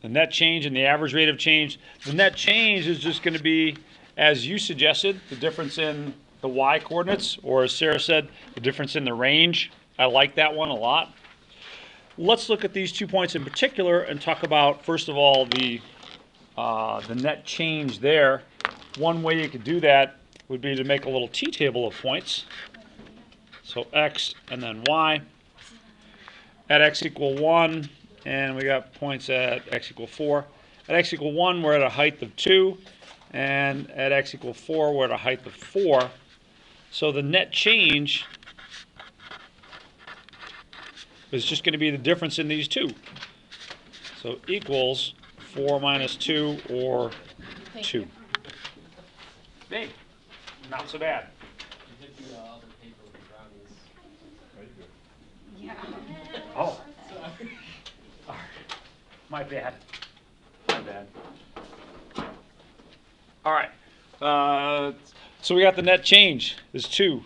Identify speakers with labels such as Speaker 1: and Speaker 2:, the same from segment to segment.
Speaker 1: the net change and the average rate of change. The net change is just going to be, as you suggested, the difference in the y coordinates, or as Sarah said, the difference in the range. I like that one a lot. Let's look at these 2 points in particular and talk about, first of all, the net change there. One way you could do that would be to make a little t-table of points. So x and then y. At x equal 1, and we got points at x equal 4. At x equal 1, we're at a height of 2, and at x equal 4, we're at a height of 4. So the net change is just going to be the difference in these two. So equals 4 minus 2, or 2. Hey, not so bad. Oh. My bad. My bad. All right. So we got the net change is 2.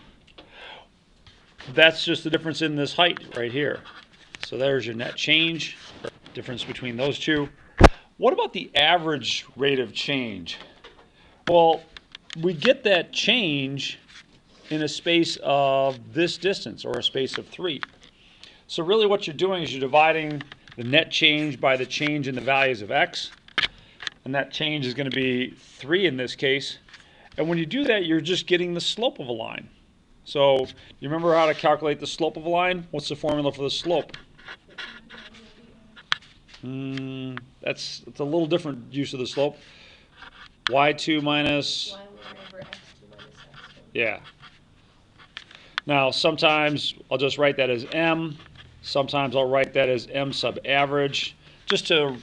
Speaker 1: That's just the difference in this height right here. So there's your net change, difference between those two. What about the average rate of change? Well, we get that change in a space of this distance, or a space of 3. So really what you're doing is you're dividing the net change by the change in the values of x. And that change is going to be 3 in this case. And when you do that, you're just getting the slope of a line. So you remember how to calculate the slope of a line? What's the formula for the slope? It's a little different use of the slope. y2 minus...
Speaker 2: y1 over x2 minus x1.
Speaker 1: Yeah. Now, sometimes I'll just write that as m. Sometimes I'll write that as m sub average, just to,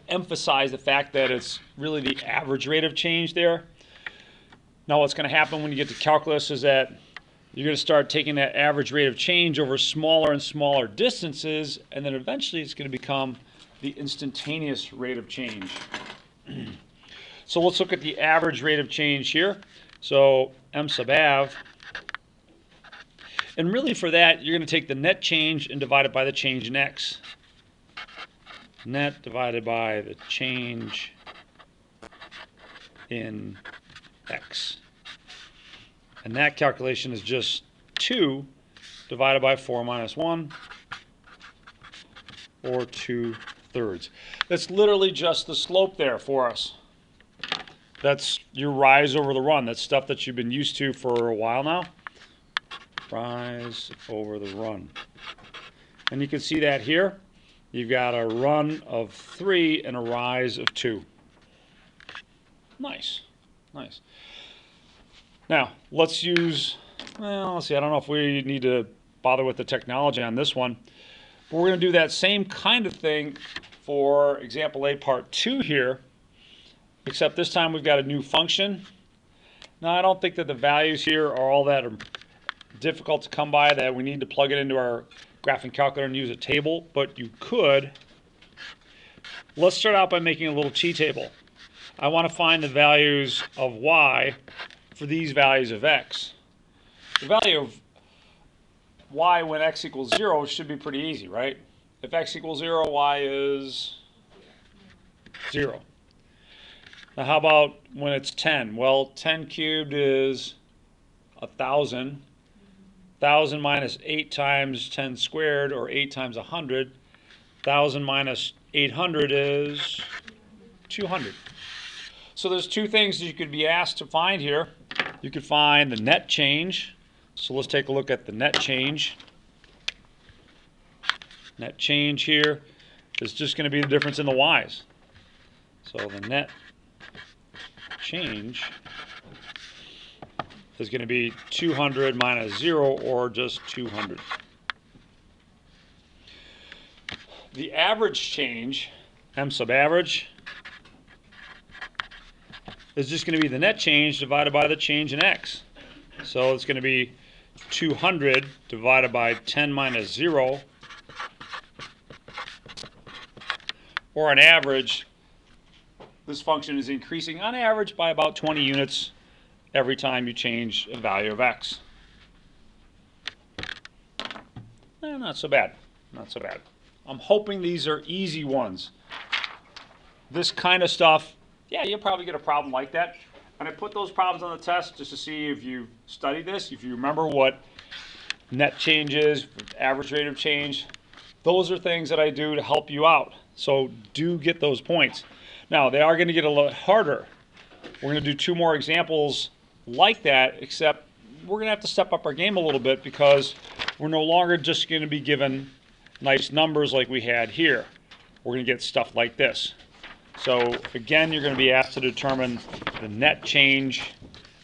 Speaker 1: emphasize the fact that it's really the average rate of change there. Now, what's going to happen when you get to calculus is that you're going to start taking that average rate of change over smaller and smaller distances, and then eventually it's going to become the instantaneous rate of change. So let's look at the average rate of change here. So m sub av. And really for that, you're going to take the net change and divide it by the change in x. Net divided by the change in x. And that calculation is just 2 divided by 4 minus 1, or 2/3. That's literally just the slope there for us. That's your rise over the run. That's stuff that you've been used to for a while now. Rise over the run. And you can see that here. You've got a run of 3 and a rise of 2. Nice. Nice. Now, let's use, let's see, I don't know if we need to bother with the technology on this one. But we're going to do that same kind of thing for example A part 2 here, except this time we've got a new function. Now, I don't think that the values here are all that difficult to come by, that we need to plug it into our graphing calculator and use a table, but you could. Let's start out by making a little t-table. I want to find the values of y for these values of x. The value of y when x equals 0 should be pretty easy, right? If x equals 0, y is 0. Now how about when it's 10? Well, 10 cubed is 1,000. 1,000 minus 8 times 10 squared, or 8 times 100. 1,000 minus 800 is 200. So there's two things that you could be asked to find here. You could find the net change. So let's take a look at the net change. Net change here is just going to be the difference in the y's. So the net change is going to be 200 minus 0, or just 200. The average change, m sub average, is just going to be the net change divided by the change in x. So it's going to be 200 divided by 10 minus 0, or on average, this function is increasing on average by about 20 units every time you change a value of x. Not so bad. Not so bad. I'm hoping these are easy ones. this kind of stuff, yeah, you'll probably get a problem like that. And I put those problems on the test just to see if you studied this, if you remember what net change is, average rate of change. Those are things that I do to help you out. So do get those points. Now, they are going to get a little harder. We're going to do 2 more examples like that, except we're going to have to step up our game a little bit because we're no longer just going to be given nice numbers like we had here. We're going to get stuff like this. So again, you're going to be asked to determine the net change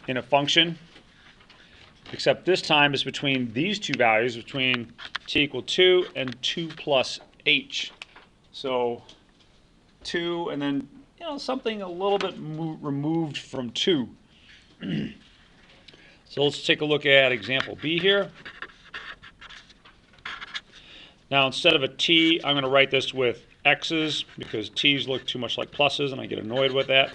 Speaker 1: in a function, except this time it's between these 2 values, between t equal 2 and 2 plus h. So 2 and then something a little bit removed from 2. So let's take a look at example B here. Now instead of a t, I'm going to write this with x's because t's look too much like pluses and I get annoyed with that.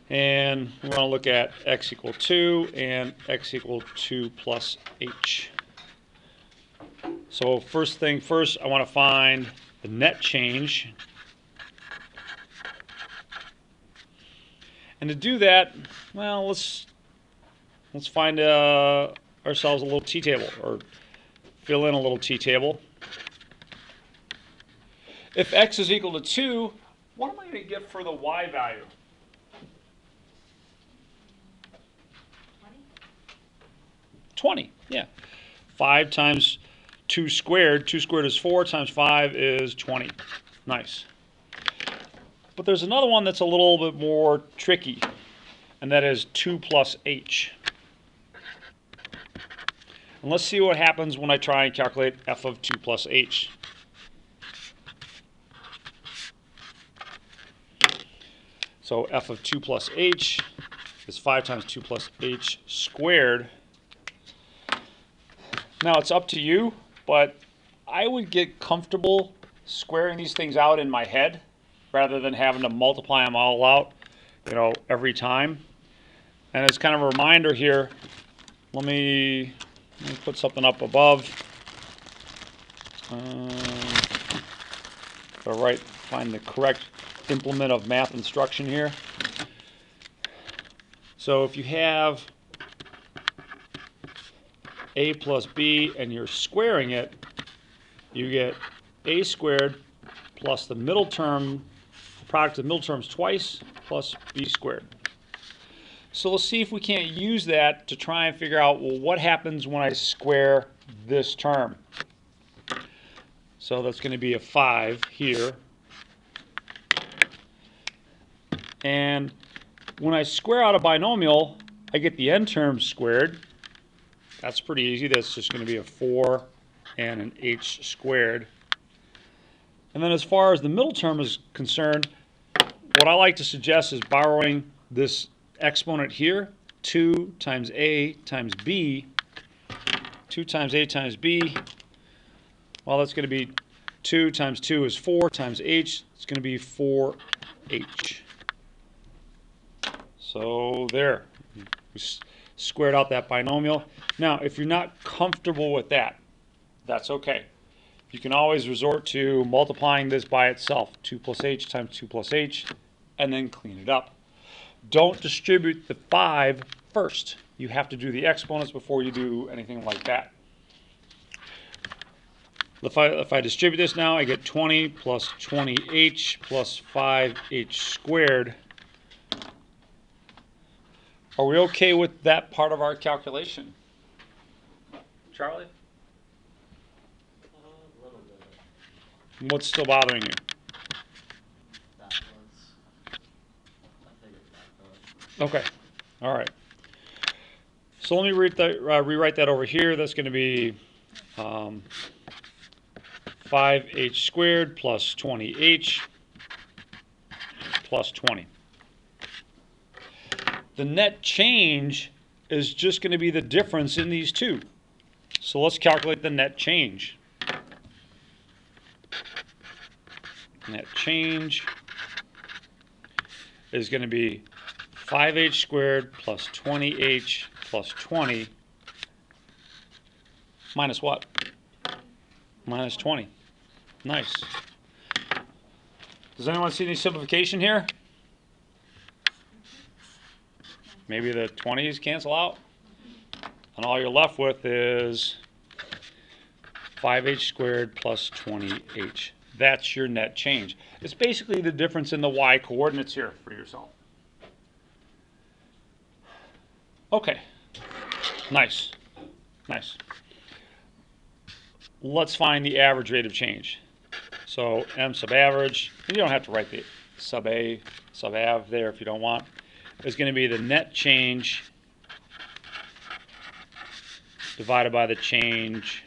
Speaker 1: And we want to look at x equal 2 and x equal 2 plus h. So first thing first, I want to find the net change. And to do that, well, let's find ourselves a little t-table, or fill in a little t-table. If x is equal to 2, what am I going to get for the y value? 20, yeah. 5 times 2 squared. 2 squared is 4 times 5 is 20. Nice. But there's another one that's a little bit more tricky, and that is 2 plus h. And let's see what happens when I try and calculate f of 2 plus h. So f of 2 plus h is 5 times 2 plus h squared. Now it's up to you, but I would get comfortable squaring these things out in my head rather than having to multiply them all out, every time. And as kind of a reminder here, let me put something up above. Find the correct implement of math instruction here. So if you have a plus b and you're squaring it, you get a squared plus the middle term, the product of the middle terms twice, plus b squared. So let's see if we can't use that to try and figure out, well, what happens when I square this term? So that's going to be a 5 here. And when I square out a binomial, I get the n terms squared. That's pretty easy. That's just going to be a 4 and an h squared. And then as far as the middle term is concerned, what I like to suggest is borrowing this exponent here, 2 times a times b. 2 times a times b, well, that's going to be 2 times 2 is 4 times h. It's going to be 4h. So there, we squared out that binomial. Now, if you're not comfortable with that, that's okay. You can always resort to multiplying this by itself, 2 plus h times 2 plus h, and then clean it up. Don't distribute the 5 first. You have to do the exponents before you do anything like that. If I distribute this now, I get 20 plus 20h plus 5h squared. Are we okay with that part of our calculation? Charlie?
Speaker 3: A little bit.
Speaker 1: What's still bothering you?
Speaker 3: That was. I figured that was.
Speaker 1: Okay. All right. So let me rewrite that over here. That's going to be 5h squared plus 20h plus 20. The net change is just going to be the difference in these two. So let's calculate the net change. Net change is going to be 5h squared plus 20h plus 20 minus what? Minus 20. Nice. Does anyone see any simplification here? Maybe the 20s cancel out? And all you're left with is 5h squared plus 20h. That's your net change. It's basically the difference in the y coordinates here for yourself. Okay, nice, nice. Let's find the average rate of change. So m sub average, you don't have to write the sub a, sub av there if you don't want. It's going to be the net change divided by the change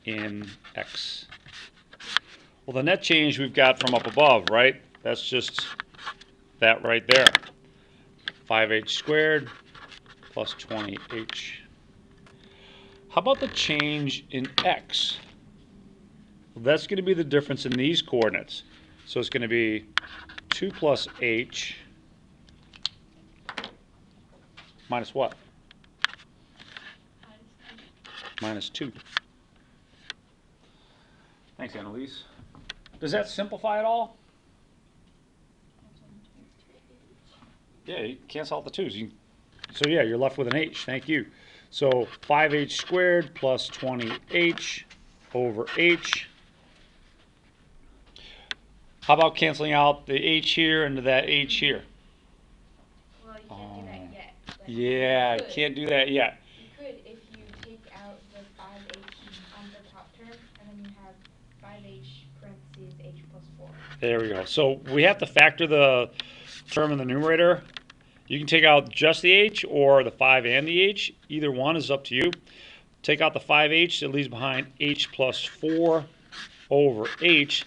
Speaker 1: in x. Well, the net change we've got from up above, right? That's just that right there. 5h squared plus 20h. How about the change in x? Well, that's going to be the difference in these coordinates. So it's going to be 2 plus h minus what? Minus 2. Thanks, Annalise. Does that simplify it all? Yeah, you cancel out the 2's. So yeah, you're left with an h. Thank you. So 5h squared plus 20h over h. How about canceling out the h here into that h here?
Speaker 2: Well, you can't do that yet. But
Speaker 1: Yeah, you
Speaker 2: could.
Speaker 1: can't do that yet.
Speaker 2: You could if you take out the 5h on the top term, and then you have 5h parentheses h plus 4.
Speaker 1: There we go. So we have to factor the term in the numerator. You can take out just the h or the 5 and the h. Either one is up to you. Take out the 5h, it leaves behind h plus 4 over h.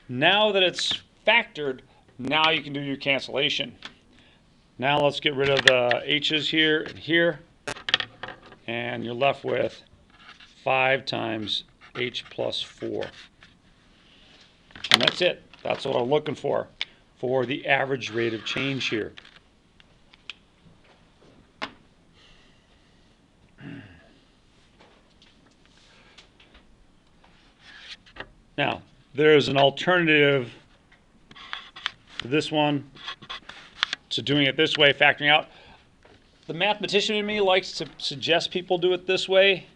Speaker 1: Now that it's factored, now you can do your cancellation. Now let's get rid of the h's here and here. And you're left with 5 times h plus 4. And that's it. That's what I'm looking for the average rate of change here. Now, there's an alternative to this one, to doing it this way, factoring out. The mathematician in me likes to suggest people do it this way,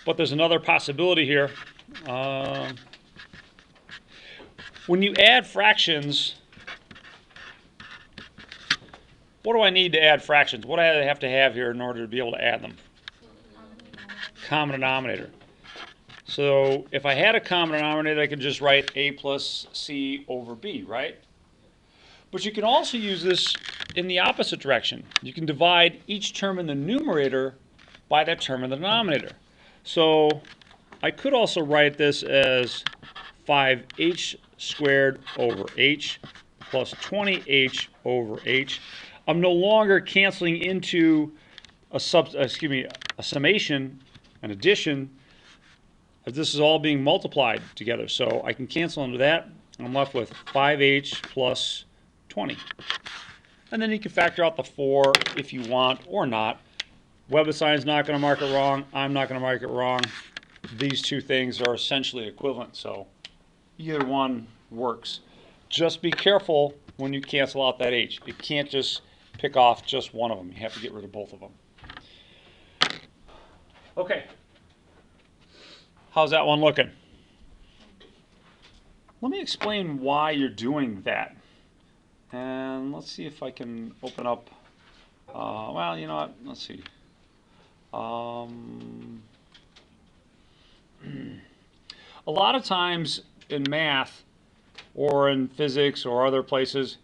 Speaker 1: but there's another possibility here. When you add fractions, what do I need to add fractions? What do I have to have here in order to be able to add them? Common denominator. So if I had a common denominator, I could just write a plus c over b, right? But you can also use this in the opposite direction. You can divide each term in the numerator by that term in the denominator. So I could also write this as 5h squared over h plus 20h over h. I'm no longer canceling into a summation, an addition. This is all being multiplied together. So I can cancel into that. I'm left with 5h plus 20. And then you can factor out the 4 if you want or not. WebAssign's not going to mark it wrong. I'm not going to mark it wrong. These two things are essentially equivalent, so either one works. Just be careful when you cancel out that h. You can't just pick off just one of them. You have to get rid of both of them. Okay. How's that one looking? Let me explain why you're doing that. And let's see if I can open up, well, you know what, let's see. A lot of times in math or in physics or other places,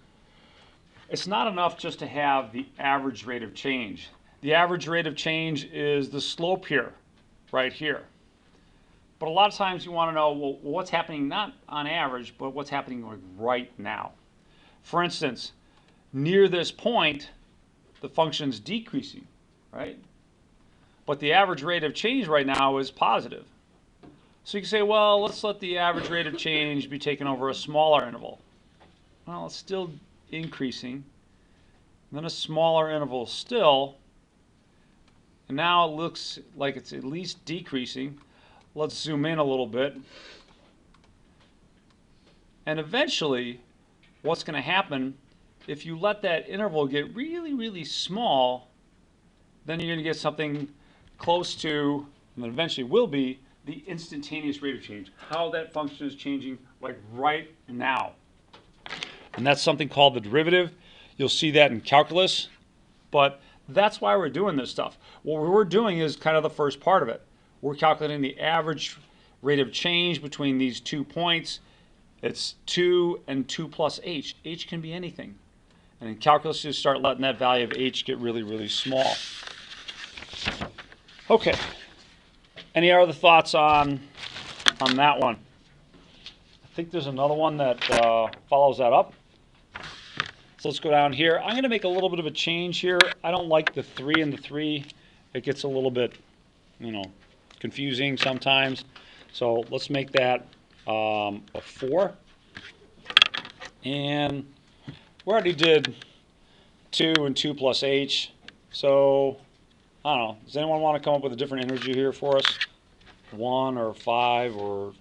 Speaker 1: it's not enough just to have the average rate of change. The average rate of change is the slope here, right here. But a lot of times you want to know, well, what's happening not on average, but what's happening right now. For instance, near this point, the function's decreasing, right? But the average rate of change right now is positive. So you can say, well, let's let the average rate of change be taken over a smaller interval. Well, it's still increasing. And then a smaller interval still. And now it looks like it's at least decreasing. Let's zoom in a little bit. And eventually, what's going to happen, if you let that interval get really, really small, then you're going to get something close to, and then eventually will be, the instantaneous rate of change. How that function is changing, like right now. And that's something called the derivative. You'll see that in calculus. But that's why we're doing this stuff. What we're doing is kind of the first part of it. We're calculating the average rate of change between these 2 points. It's 2 and 2 plus h. H can be anything. And in calculus, you start letting that value of h get really, really small. Okay. Any other thoughts on that one? I think there's another one that follows that up. So let's go down here. I'm going to make a little bit of a change here. I don't like the 3 and the 3. It gets a little bit, confusing sometimes. So let's make that a 4. And we already did 2 and 2 plus h. So, I don't know. Does anyone want to come up with a different energy here for us? 1 or 5 or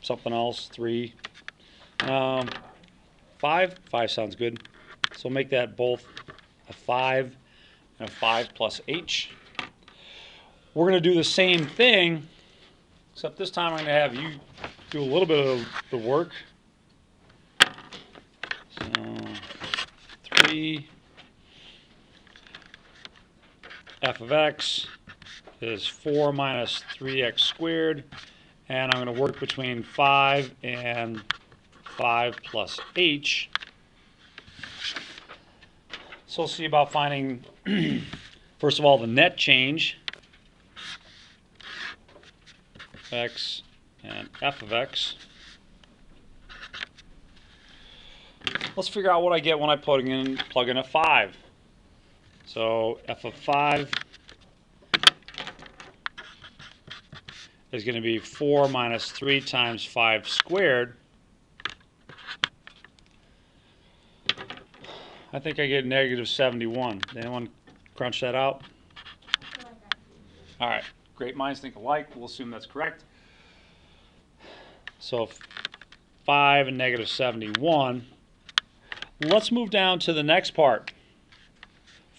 Speaker 1: something else? 3? 5? 5 sounds good. So make that both a 5 and a 5 plus h. We're going to do the same thing, except this time I'm going to have you do a little bit of the work. So 3 f of x is 4 minus 3x squared, and I'm going to work between 5 and 5 plus h. So we'll see about finding, first of all, the net change, x and f of x. Let's figure out what I get when I plug in a 5. So f of 5 is going to be 4 minus 3 times 5 squared. I think I get negative 71. Did anyone crunch that out? All right. Great minds think alike. We'll assume that's correct. So 5 and negative 71. Let's move down to the next part.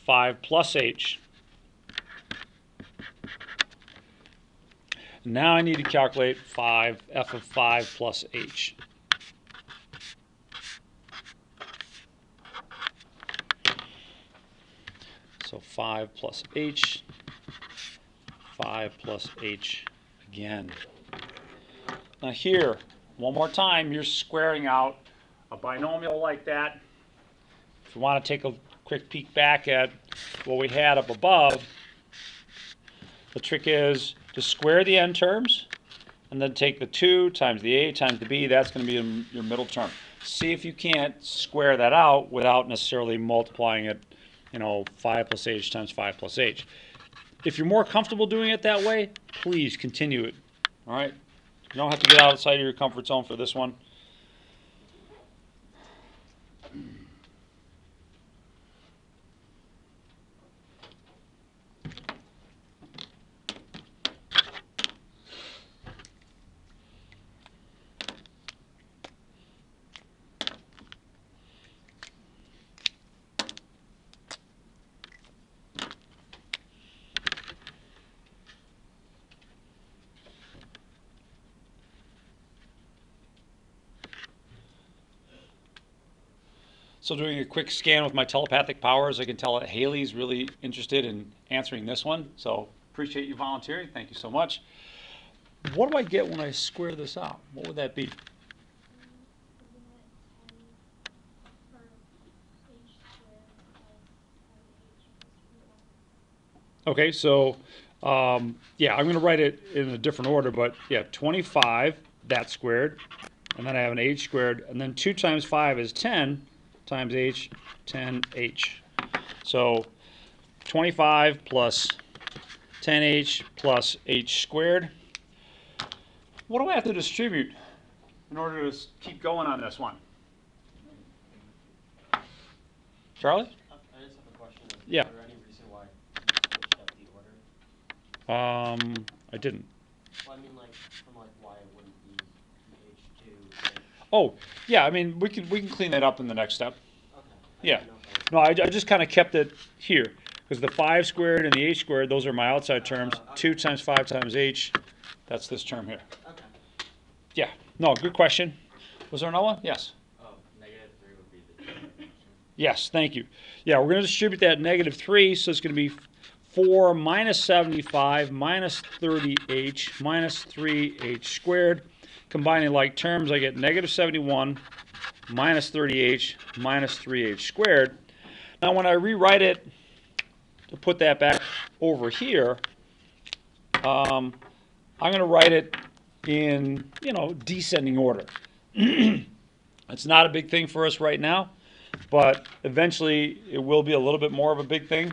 Speaker 1: 5 plus h. Now I need to calculate f of 5 plus h. So 5 plus h, 5 plus h again. Now here, one more time, you're squaring out a binomial like that. If you want to take a quick peek back at what we had up above, the trick is to square the n terms and then take the 2 times the a times the b. That's going to be your middle term. See if you can't square that out without necessarily multiplying it, 5 plus h times 5 plus h. If you're more comfortable doing it that way, please continue it. All right? You don't have to get outside of your comfort zone for this one. So doing a quick scan with my telepathic powers, I can tell that Haley's really interested in answering this one. So appreciate you volunteering. Thank you so much. What do I get when I square this out? What would that be? Okay, so yeah, I'm going to write it in a different order, but yeah, 25, that squared, and then I have an h squared, and then 2 times 5 is 10 times h, 10h. So 25 plus 10h plus h squared. What do I have to distribute in order to keep going on this one? Charlie?
Speaker 3: I just have a question.
Speaker 1: Yeah.
Speaker 3: Is there any reason why you switched up the order?
Speaker 1: I didn't.
Speaker 3: Well, I mean, from why it wouldn't be H2.
Speaker 1: Oh, yeah, I mean, we can clean that up in the next step.
Speaker 3: Okay.
Speaker 1: Yeah.
Speaker 3: didn't know if
Speaker 1: No, I just kind of kept it here, because the 5 squared and the h squared, those are my outside terms.
Speaker 3: okay.
Speaker 1: 2 times 5 times h, that's this term here.
Speaker 3: Okay.
Speaker 1: Yeah, no, good question. Was there another one? Yes.
Speaker 3: Oh, -3 would be the function.
Speaker 1: Yes, thank you. Yeah, we're going to distribute that -3, so it's going to be 4 minus 75 minus 30h minus 3h squared. Combining like terms, I get -71 minus 30h minus 3h squared. Now when I rewrite it to put that back over here, I'm going to write it in, descending order. It's not a big thing for us right now, but eventually it will be a little bit more of a big thing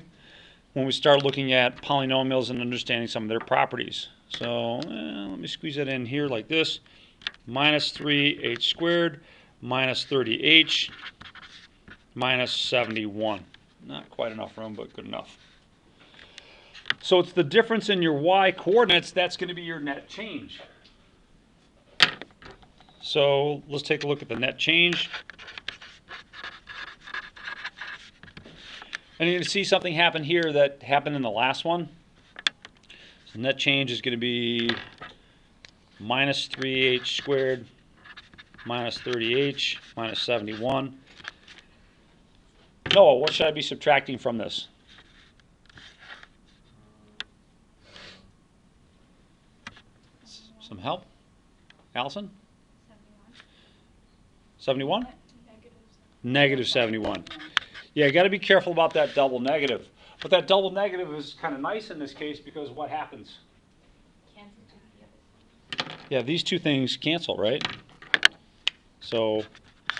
Speaker 1: when we start looking at polynomials and understanding some of their properties. So let me squeeze that in here like this. Minus 3h squared minus 30h minus 71. Not quite enough room, but good enough. So it's the difference in your y coordinates, that's going to be your net change. So let's take a look at the net change. And you're going to see something happen here that happened in the last one. So net change is going to be minus 3h squared minus 30h minus 71. Noah, what should I be subtracting from this? Some help? Allison? 71? Negative 71. Yeah, you got to be careful about that double negative. But that double negative is kind of nice in this case because what happens?
Speaker 2: Cancel to the other.
Speaker 1: Yeah, these two things cancel, right? So,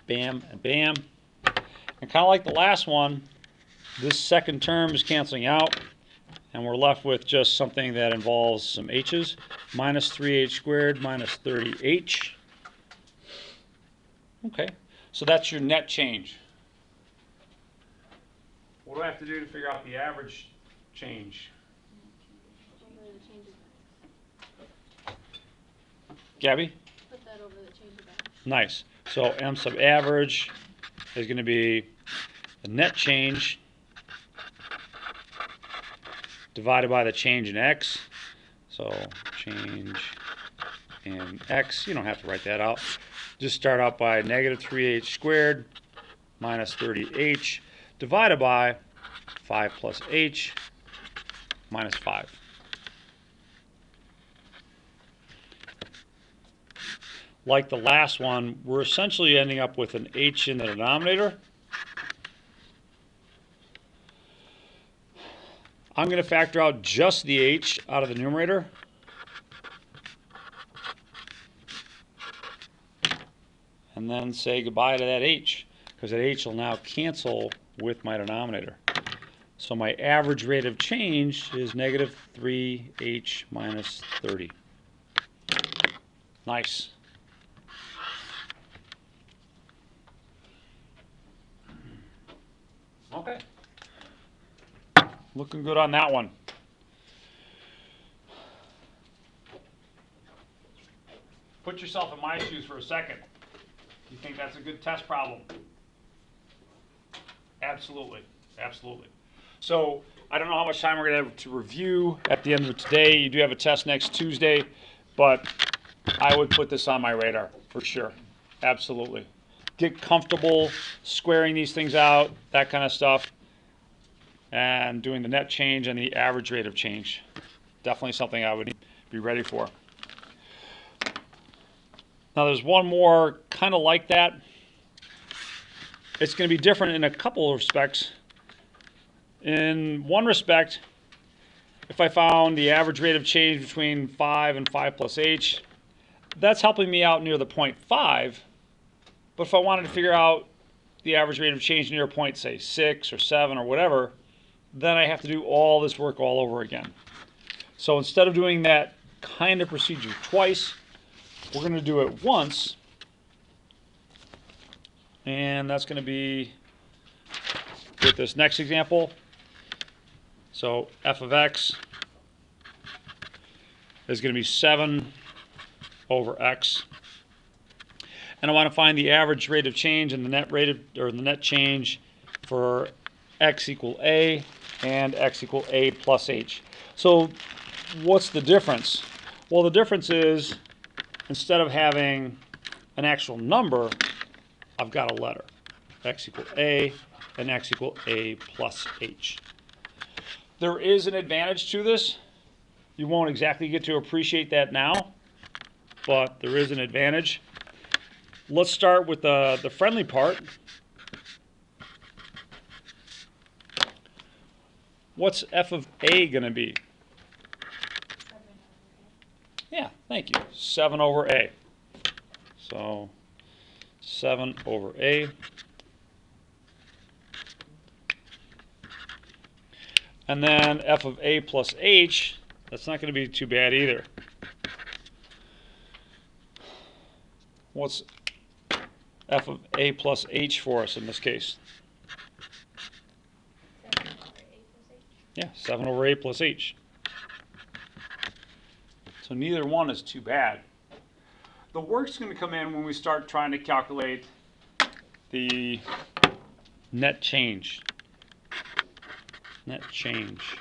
Speaker 1: bam and bam. And kind of like the last one, this second term is canceling out, and we're left with just something that involves some h's. Minus 3h squared minus 30h. Okay, so that's your net change. What do I have to do to figure out the average change? Gabby?
Speaker 4: Put that over the change of that.
Speaker 1: Nice. So m sub average is going to be the net change divided by the change in x. So change in x, you don't have to write that out. Just start out by negative 3h squared minus 30h divided by 5 plus h minus 5. Like the last one, we're essentially ending up with an h in the denominator. I'm going to factor out just the h out of the numerator. And then say goodbye to that h, because that h will now cancel with my denominator. So my average rate of change is negative 3h minus 30. Nice. Okay. Looking good on that one. Put yourself in my shoes for a second. You think that's a good test problem? Absolutely, absolutely. So I don't know how much time we're going to have to review at the end of today. You do have a test next Tuesday, but I would put this on my radar for sure. Absolutely. Get comfortable squaring these things out, that kind of stuff, and doing the net change and the average rate of change. Definitely something I would be ready for. Now there's one more kind of like that. It's going to be different in a couple of respects. In one respect, if I found the average rate of change between 5 and 5 plus h, that's helping me out near the point 5. But if I wanted to figure out the average rate of change near a point, say 6 or 7 or whatever, then I have to do all this work all over again. So instead of doing that kind of procedure twice, we're going to do it once. And that's going to be with this next example. So f of x is going to be 7 over x. and I want to find the average rate of change and the net rate of, or the net change for x equal a and x equal a plus h. So what's the difference? Well, the difference is instead of having an actual number, I've got a letter. X equal a and x equal a plus h. There is an advantage to this. You won't exactly get to appreciate that now, but there is an advantage. Let's start with the friendly part. What's f of a going to be? Yeah, thank you. 7 over a. So 7 over a. And then f of a plus h, that's not going to be too bad either. What's f of a plus h for us in this case?
Speaker 2: 7 over a plus h.
Speaker 1: Yeah, 7 over a plus h. So neither one is too bad. The work's going to come in when we start trying to calculate the net change. Net change.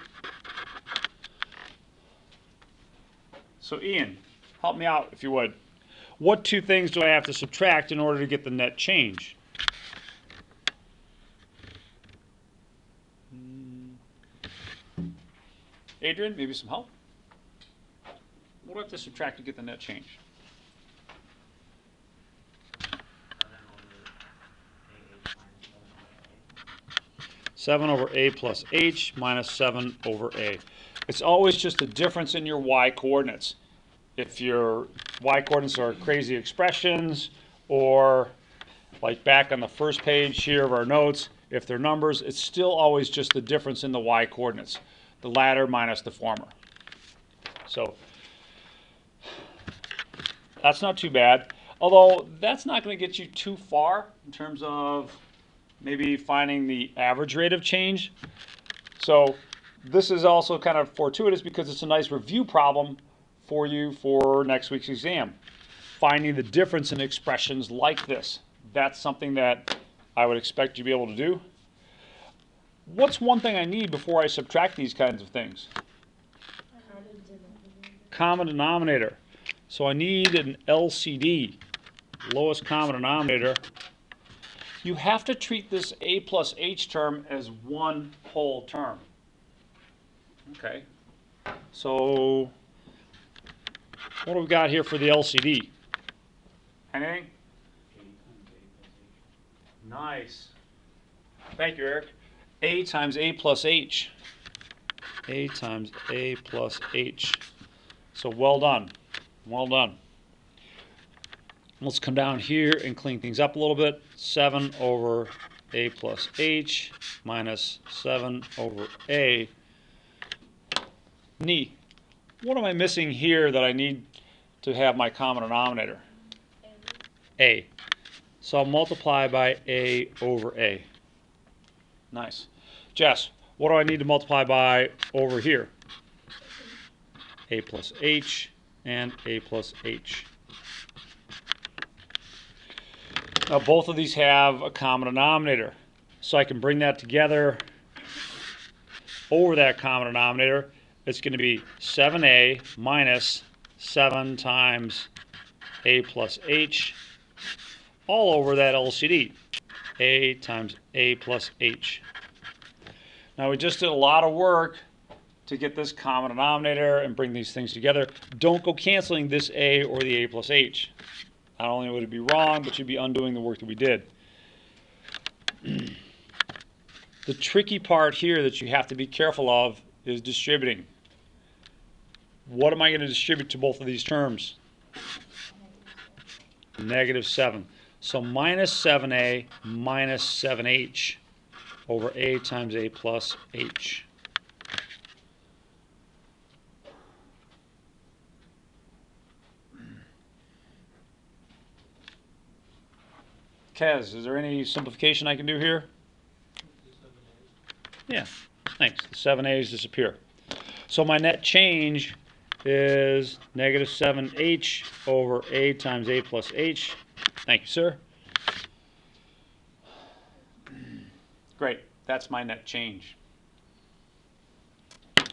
Speaker 1: So Ian, help me out if you would. What two things do I have to subtract in order to get the net change? Adrian, maybe some help? What do I have to subtract to get the net change? 7 over a plus h minus 7 over a. It's always just a difference in your y coordinates. If your y coordinates are crazy expressions, or like back on the first page here of our notes, if they're numbers, it's still always just the difference in the y coordinates. The latter minus the former. So that's not too bad. Although that's not going to get you too far in terms of maybe finding the average rate of change. So this is also kind of fortuitous because it's a nice review problem for you for next week's exam. Finding the difference in expressions like this. That's something that I would expect you to be able to do. What's one thing I need before I subtract these kinds of things? Common denominator. So I need an LCD, lowest common denominator. You have to treat this a plus h term as one whole term. Okay. So what do we got here for the LCD? Anything? Nice. Thank you, Eric. A times a plus h. A times a plus h. So well done. Well done. Let's come down here and clean things up a little bit. 7 over a plus h minus 7 over a. Neat. What am I missing here that I need to have my common denominator? A. So I'll multiply by a over a. Nice. Jess, what do I need to multiply by over here? A plus h and a plus h. Now both of these have a common denominator, so I can bring that together over that common denominator. It's going to be 7a minus 7 times a plus h all over that LCD. A times a plus h. Now we just did a lot of work to get this common denominator and bring these things together. Don't go canceling this a or the a plus h. Not only would it be wrong, but you'd be undoing the work that we did. The tricky part here that you have to be careful of is distributing. What am I going to distribute to both of these terms? Negative 7. So minus 7a minus 7h over a times a plus h. Kaz, is there any simplification I can do here? Yeah, thanks. The 7a's disappear. So my net change is negative 7h over a times a plus h Thank you, sir. Great. That's my net change.
Speaker 4: Do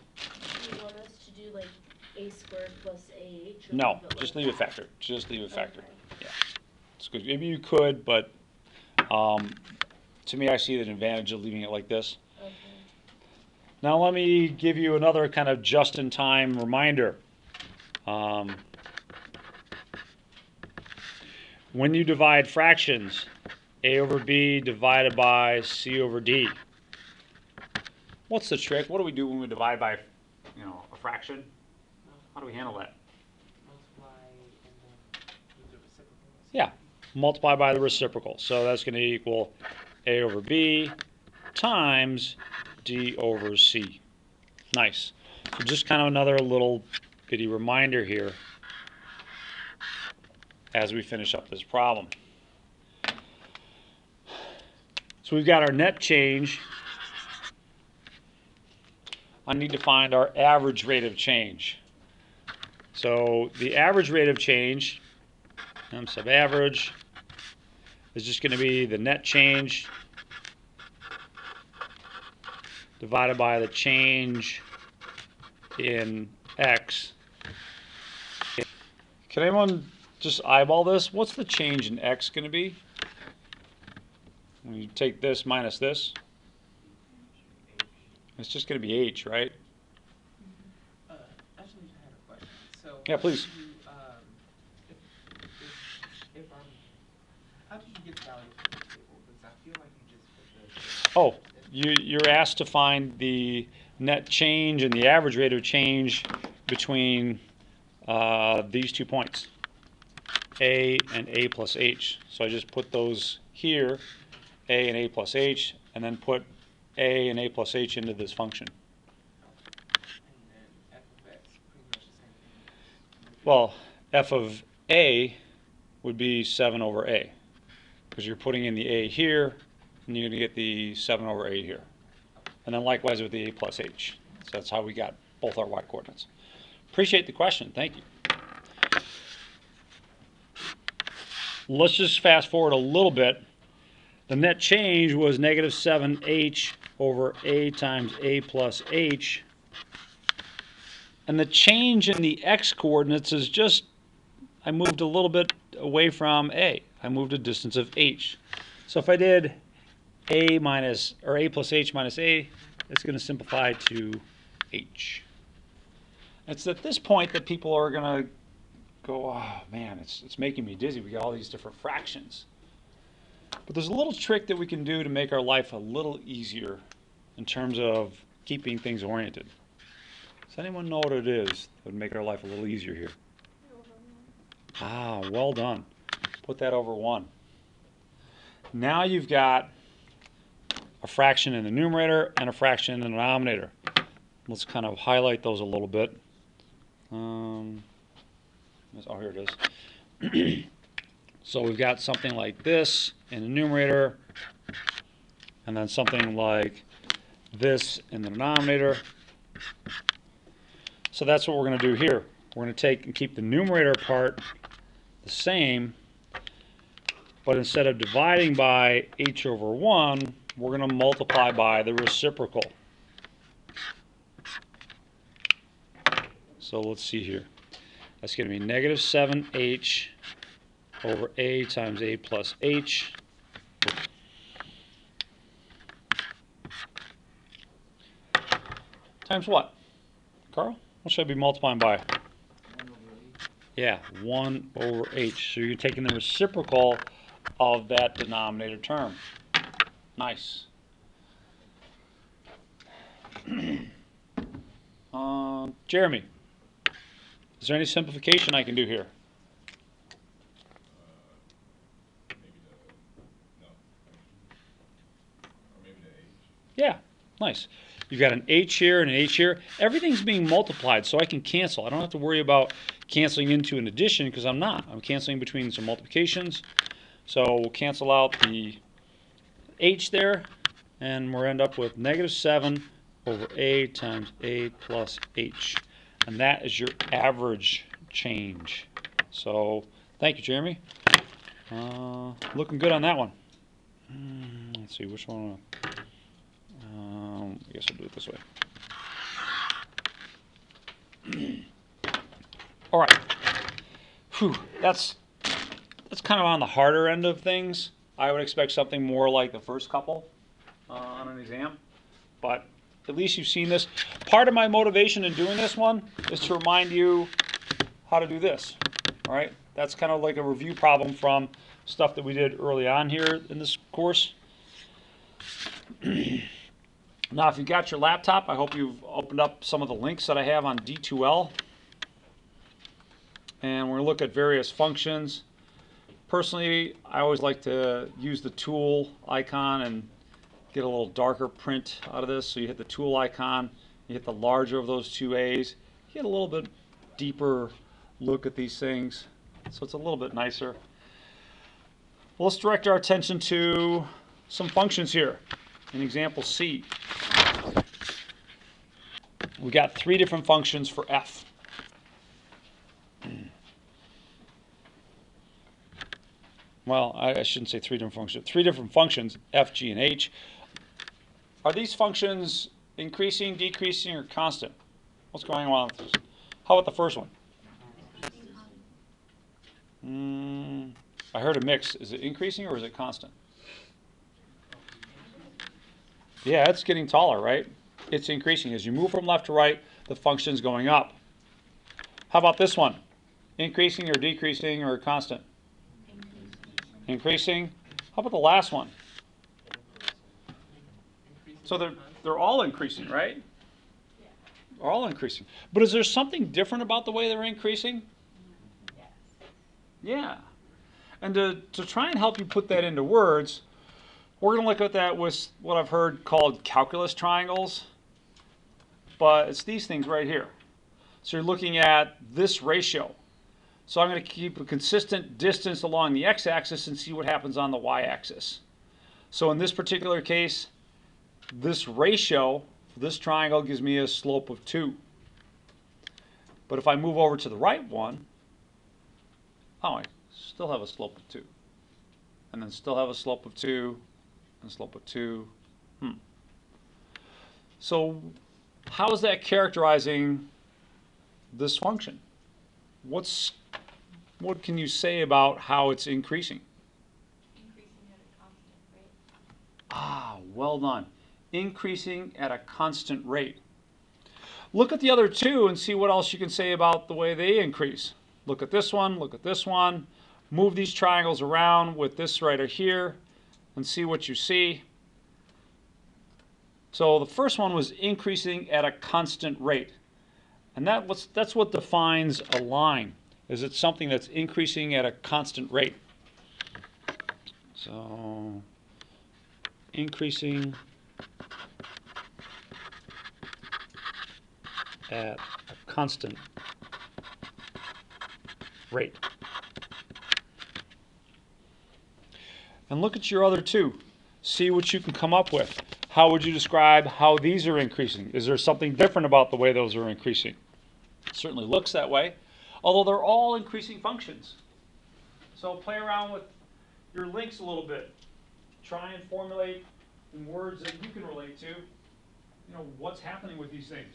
Speaker 4: you want us to do like a squared plus AH? Or
Speaker 1: No,
Speaker 4: leave it
Speaker 1: just
Speaker 4: like
Speaker 1: leave it
Speaker 4: that?
Speaker 1: factor. Just leave it factor.
Speaker 4: Okay.
Speaker 1: Yeah. It's good. Maybe you could, but to me, I see the advantage of leaving it like this.
Speaker 4: Okay.
Speaker 1: Now let me give you another kind of just-in-time reminder. When you divide fractions, a over b divided by c over d. What's the trick? What do we do when we divide by, a fraction? How do we handle that?
Speaker 3: Multiply and then do the reciprocal.
Speaker 1: Yeah, multiply by the reciprocal. So that's going to equal a over b times d over c. Nice. So just kind of another little bitty reminder here as we finish up this problem. So we've got our net change. I need to find our average rate of change. So the average rate of change, m sub average, is just going to be the net change divided by the change in x. Can anyone just eyeball this? What's the change in x going to be? When you take this minus this, it's just going to be h, right?
Speaker 3: Actually, I had a question. So,
Speaker 1: Yeah, please.
Speaker 3: How did you get the value from the table? Because I feel like you just put the.
Speaker 1: Oh, you're asked to find the net change and the average rate of change between these 2 points, a and a plus h. So I just put those here, a and a plus h, and then put a and a plus h into this function.
Speaker 3: And then f of x, pretty much the same thing.
Speaker 1: Well, f of a would be 7 over a, because you're putting in the a here, and you're going to get the 7 over a here. And then likewise with the a plus h. So that's how we got both our y coordinates. Appreciate the question. Thank you. Let's just fast forward a little bit. The net change was negative 7h over a times a plus h. And the change in the x coordinates is just, I moved a little bit away from a. I moved a distance of h. So if I did a minus, or a plus h minus a, it's going to simplify to h. It's at this point that people are going to go, oh man, it's making me dizzy. We got all these different fractions. But there's a little trick that we can do to make our life a little easier in terms of keeping things oriented. Does anyone know what it is that would make our life a little easier here? Ah, well done. Put that over 1. Now you've got a fraction in the numerator and a fraction in the denominator. Let's kind of highlight those a little bit. Oh, here it is. So we've got something like this in the numerator, and then something like this in the denominator. So that's what we're going to do here. We're going to take and keep the numerator part the same, but instead of dividing by h over 1, we're going to multiply by the reciprocal. So let's see here. That's going to be negative 7h over a times a plus h. Times what? Carl? What should I be multiplying by?
Speaker 3: 1 over 8.
Speaker 1: Yeah, 1 over h. So you're taking the reciprocal of that denominator term. Nice. Jeremy, is there any simplification I can do here? Yeah, nice. You've got an h here and an h here. Everything's being multiplied, so I can cancel. I don't have to worry about canceling into an addition because I'm not. I'm canceling between some multiplications. So we'll cancel out the h there, and we'll end up with negative 7 over a times a plus h. And that is your average change. So thank you, Jeremy. Looking good on that one. Let's see, which one? I guess I'll do it this way. All right. Whew, that's kind of on the harder end of things. I would expect something more like the first couple on an exam, but at least you've seen this. Part of my motivation in doing this one is to remind you how to do this. All right, that's kind of like a review problem from stuff that we did early on here in this course. Now, if you've got your laptop, I hope you've opened up some of the links that I have on D2L. And we're going to look at various functions. Personally, I always like to use the tool icon and get a little darker print out of this. So you hit the tool icon, you hit the larger of those two A's, you get a little bit deeper look at these things. So it's a little bit nicer. Well, let's direct our attention to some functions here. In example C, we got 3 different functions for f. Well, I shouldn't say 3 different functions. 3 different functions, f, g, and h. Are these functions increasing, decreasing, or constant? What's going on with this? How about the first one? I heard a mix. Is it increasing or is it constant? Yeah, it's getting taller, right? It's increasing. As you move from left to right, the function's going up. How about this one? Increasing or decreasing or constant? Increasing. How about the last one? So they're all increasing, right? They're all increasing. But is there something different about the way they're increasing? Yeah. And to try and help you put that into words, we're going to look at that with what I've heard called calculus triangles. But it's these things right here. So you're looking at this ratio. So I'm going to keep a consistent distance along the x-axis and see what happens on the y-axis. So in this particular case, this ratio for this triangle gives me a slope of 2. But if I move over to the right one, oh, I still have a slope of 2. And then still have a slope of 2, and a slope of 2. So how is that characterizing this function? What can you say about how it's increasing?
Speaker 2: Increasing at a constant rate.
Speaker 1: Ah, well done. Increasing at a constant rate. Look at the other two and see what else you can say about the way they increase. Look at this one, look at this one. Move these triangles around with this right here and see what you see. So the first one was increasing at a constant rate. And that's what defines a line. Is it something that's increasing at a constant rate? So increasing at a constant rate. And look at your other two. See what you can come up with. How would you describe how these are increasing? Is there something different about the way those are increasing? It certainly looks that way, although they're all increasing functions. So play around with your links a little bit. Try and formulate in words that you can relate to, what's happening with these things.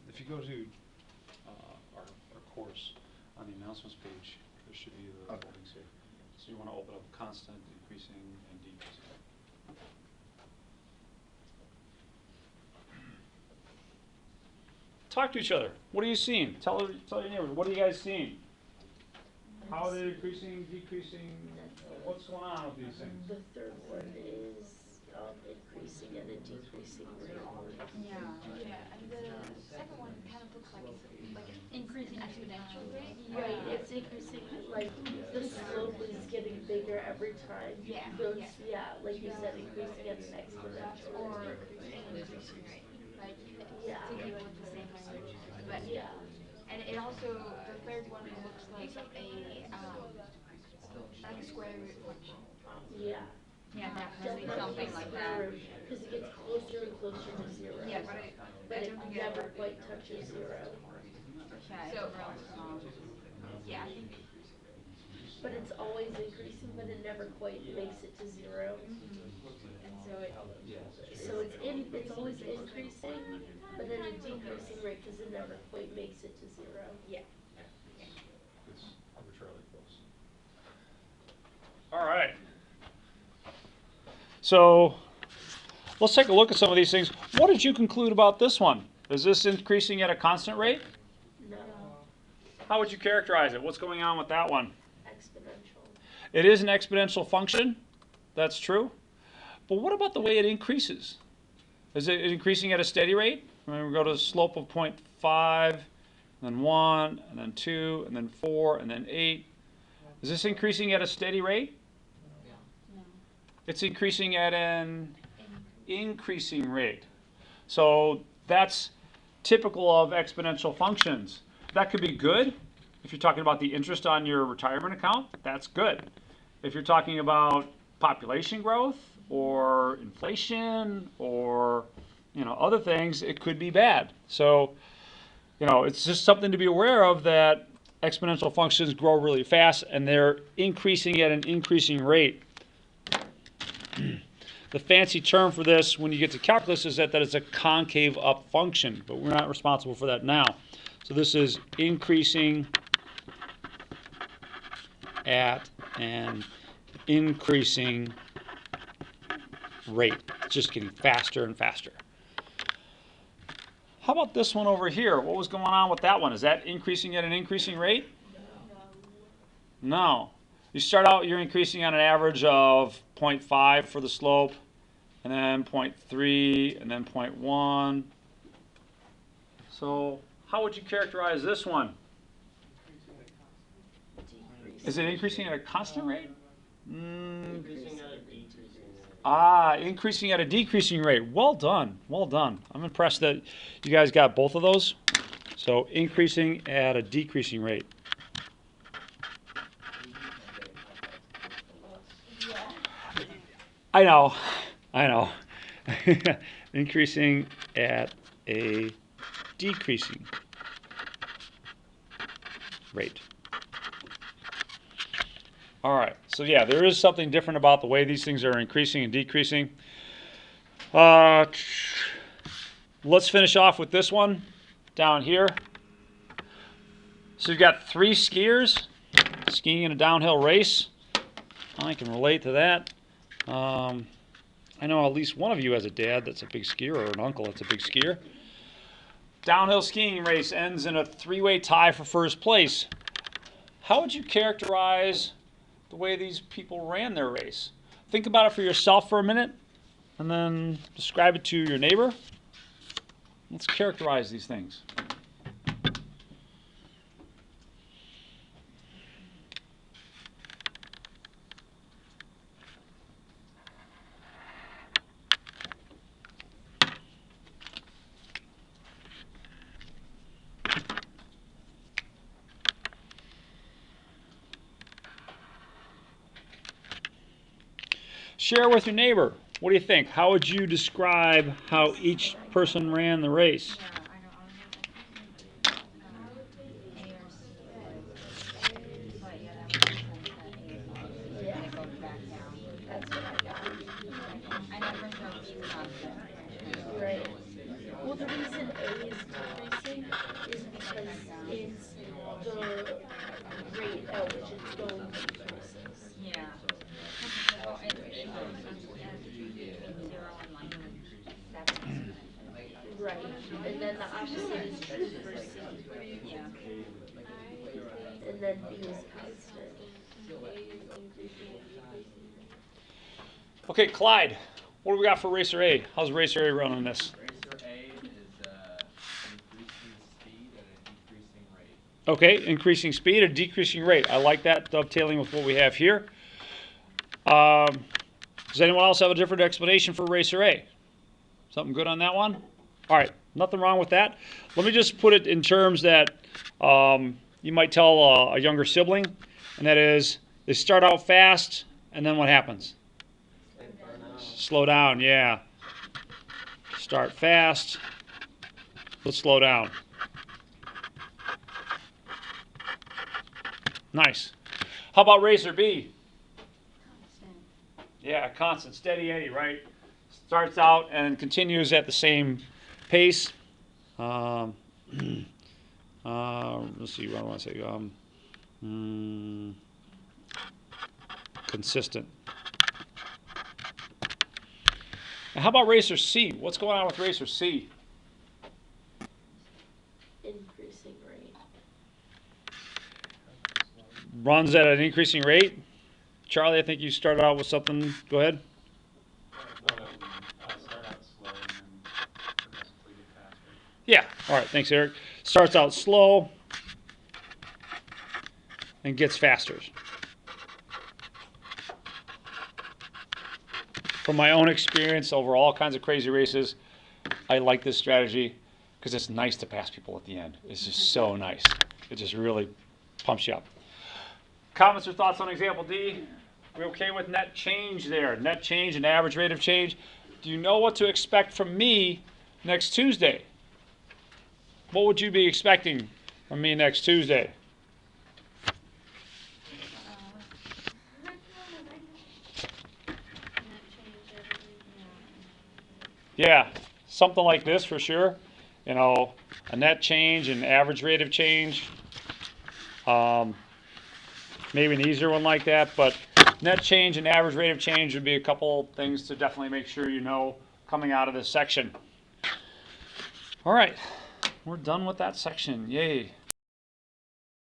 Speaker 1: If you go to our course on the announcements page, there should be the links here. So you want to open up constant, increasing, and decreasing. Talk to each other. What are you seeing? Tell your neighbors. What are you guys seeing? How are they increasing, decreasing? What's going on with these things?
Speaker 4: The third one is increasing at a decreasing rate.
Speaker 2: Yeah, and the second one kind of looks like it's like an increasing exponential rate.
Speaker 4: Right, it's increasing, like, the slope is getting bigger every time.
Speaker 2: Yeah,
Speaker 4: Those,
Speaker 2: yeah.
Speaker 4: like you said, increasing at an exponential
Speaker 2: Or
Speaker 4: rate.
Speaker 2: an increasing rate, like
Speaker 4: Yeah.
Speaker 2: to keep with the same language. But
Speaker 4: Yeah,
Speaker 2: and it also the third one looks like a square root function.
Speaker 4: yeah.
Speaker 5: Yeah, definitely
Speaker 4: Definitely
Speaker 5: something like that.
Speaker 4: because it gets closer and closer to zero.
Speaker 2: Yeah,
Speaker 4: But it never quite touches zero.
Speaker 5: Yeah, it's
Speaker 2: So-
Speaker 5: real small.
Speaker 2: Yeah, I think.
Speaker 4: But it's always increasing, but it never quite makes it to zero.
Speaker 2: And so it.
Speaker 4: So it's always increasing, but at a decreasing rate because it never quite makes it to zero.
Speaker 2: Yeah.
Speaker 1: It's arbitrarily close. All right. So let's take a look at some of these things. What did you conclude about this one? Is this increasing at a constant rate?
Speaker 4: No,
Speaker 1: How would you characterize it? What's going on with that one?
Speaker 4: exponential.
Speaker 1: It is an exponential function. That's true. But what about the way it increases? Is it increasing at a steady rate? I mean, we go to a slope of 0.5, then 1, and then 2, and then 4, and then 8. Is this increasing at a steady rate?
Speaker 5: No.
Speaker 1: It's increasing at an increasing rate. So that's typical of exponential functions. That could be good. If you're talking about the interest on your retirement account, that's good. If you're talking about population growth or inflation or other things, it could be bad. So it's just something to be aware of, that exponential functions grow really fast and they're increasing at an increasing rate. The fancy term for this when you get to calculus is that it's a concave up function, but we're not responsible for that now. So this is increasing at an increasing rate. It's just getting faster and faster. How about this one over here? What was going on with that one? Is that increasing at an increasing rate? No. You start out, you're increasing on an average of 0.5 for the slope, and then 0.3, and then 0.1. So how would you characterize this one? Is it increasing at a constant rate? Increasing at a decreasing rate. Well done. Well done. I'm impressed that you guys got both of those. So increasing at a decreasing rate. I know. Increasing at a decreasing rate. All right, so yeah, there is something different about the way these things are increasing and decreasing. Let's finish off with this one down here. So you've got 3 skiers skiing in a downhill race. I can relate to that. I know at least one of you has a dad that's a big skier, or an uncle that's a big skier. Downhill skiing race ends in a 3-way tie for first place. How would you characterize the way these people ran their race? Think about it for yourself for a minute, and then describe it to your neighbor. Let's characterize these things. Share with your neighbor. What do you think? How would you describe how each person ran the race?
Speaker 5: Yeah, A or C. But yeah, that would make sense that A is on.
Speaker 4: Yeah.
Speaker 5: And it goes back down.
Speaker 4: That's what I got.
Speaker 5: I never know B concept.
Speaker 4: Right. Well, the reason A is decreasing is because it's the rate at which it's going decreases.
Speaker 5: Yeah. Well, and A goes between 0 and like 7.
Speaker 4: Right. And then the opposite is true then B is constant.
Speaker 1: Okay, Clyde, what do we got for Racer A? How's Racer A running this?
Speaker 3: Racer A is increasing speed at a decreasing rate.
Speaker 1: Okay, increasing speed at decreasing rate. I like that, dovetailing with what we have here. Does anyone else have a different explanation for Racer A? Something good on that one? All right, nothing wrong with that. Let me just put it in terms that you might tell a younger sibling, and that is they start out fast, and then what happens? Slow down, yeah. Start fast, let's slow down. Nice. How about Racer B? Yeah, constant, steady Eddie, right? Starts out and continues at the same pace. Let's see, what do I want to say? Consistent. And how about Racer C? What's going on with Racer C?
Speaker 4: Increasing rate.
Speaker 1: Runs at an increasing rate. Charlie, I think you started out with something. Go ahead.
Speaker 6: Start out slow and then progressively get faster.
Speaker 1: Yeah. All right. Thanks, Eric. Starts out slow and gets faster. From my own experience over all kinds of crazy races, I like this strategy because it's nice to pass people at the end. It's just so nice. It just really pumps you up. Comments or thoughts on example D? We okay with net change there? Net change and average rate of change. Do you know what to expect from me next Tuesday? What would you be expecting from me next Tuesday? Yeah, something like this for sure. You know, a net change and average rate of change. Maybe an easier one like that, but net change and average rate of change would be a couple things to definitely make sure you know coming out of this section. All right, we're done with that section. Yay.